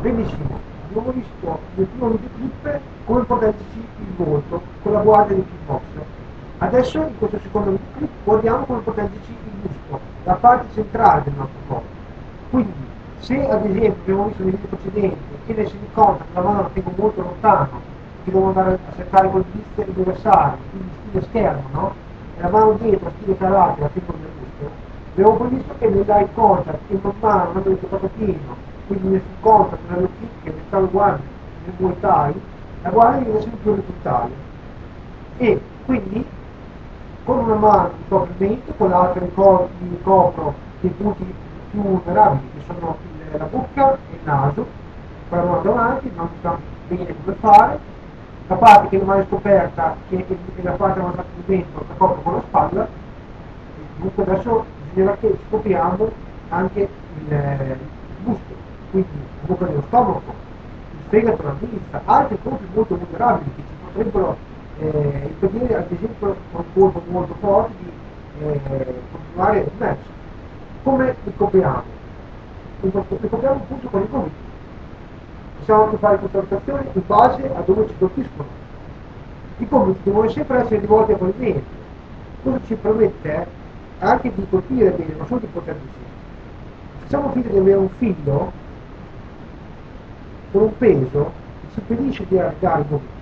Benissimo, abbiamo visto nel primo videoclip come proteggerci il volto con la guardia del kickboxer. Adesso in questo secondo videoclip guardiamo come proteggerci il busto, la parte centrale del nostro corpo. Quindi, se ad esempio abbiamo visto nei video precedenti che ne si ricorda che la mano la tengo molto lontano, che devo andare a cercare col blister i avversari, quindi stile schermo, no? E la mano dietro, stile karate, la tengo nel busto, abbiamo poi visto che nell'eye contact, che man mano non abbiamo giocato pieno, quindi nel full contact, nello kick, nel talo guardia, nel muay thai, la guardia viene sempre più orizzontale. E quindi con una mano mi copro il mento, con l'altra mi copro dei punti più vulnerabili che sono la bocca e il naso, con la mano davanti, non mi sa bene come fare, la parte che rimane scoperta, che è la parte che non fa il mento, la copro con la spalla, e dunque adesso bisognerà che scopriamo anche il busto, quindi la bocca dello stomaco, il fegato, la milza, altri punti molto vulnerabili che ci potrebbero impedire ad esempio con un colpo molto forte di continuare a smash. Come li copriamo? Li copriamo appunto con i gomiti. Possiamo anche fare questa rotazione in base a dove ci colpiscono. I gomiti devono sempre essere rivolti a pavimento. Questo ci permette anche di colpire bene, non solo di proteggersi. Facciamo finta di avere un filo con un peso che ci impedisce di allargare i gomiti.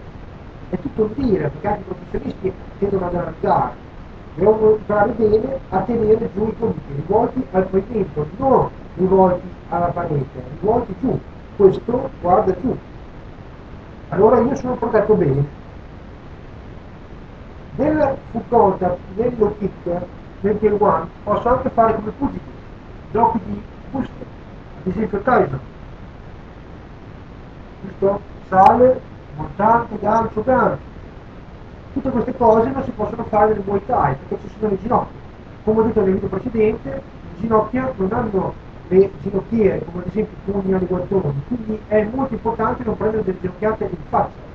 È tutto un dire, perché anche i professionisti tendono ad allargare. Dobbiamo imparare bene a tenere giù i gomiti, rivolti al pavimento, non rivolti alla parete, rivolti giù. Questo guarda giù. Allora io sono protetto bene. Nel full contact, nel low kick, nel tail one, posso anche fare come pugili, giochi di busto, ad esempio Tyson. Giusto? Sale, montante, gancio, gancio. Tutte queste cose non si possono fare nel Muay Thai perché ci sono le ginocchia. Come ho detto nel video precedente, le ginocchia non hanno le ginocchiere, come ad esempio i pugni ai guantoni, quindi è molto importante non prendere delle ginocchiate in faccia.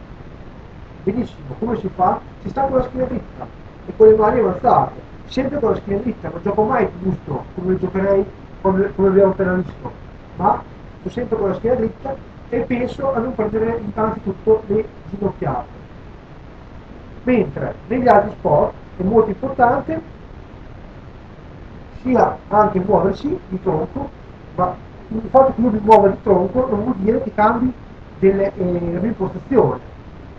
Benissimo, come si fa? Si sta con la schiena dritta e con le mani avanzate, sempre con la schiena dritta, non gioco mai il busto come giocherei come abbiamo appena visto, ma sto sempre con la schiena dritta e penso a non prendere innanzitutto le ginocchiate. Mentre negli altri sport è molto importante sia anche muoversi di tronco, ma il fatto che io mi muova di tronco non vuol dire che cambi l'impostazione.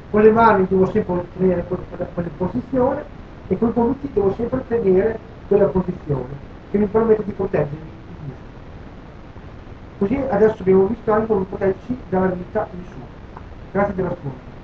Con le mani devo sempre tenere quell'impostazione e con i gomiti devo sempre tenere quella posizione che mi permette di proteggermi il muscolo. Così adesso abbiamo visto anche come proteggerci dalla vita in su. Grazie dell'ascolto.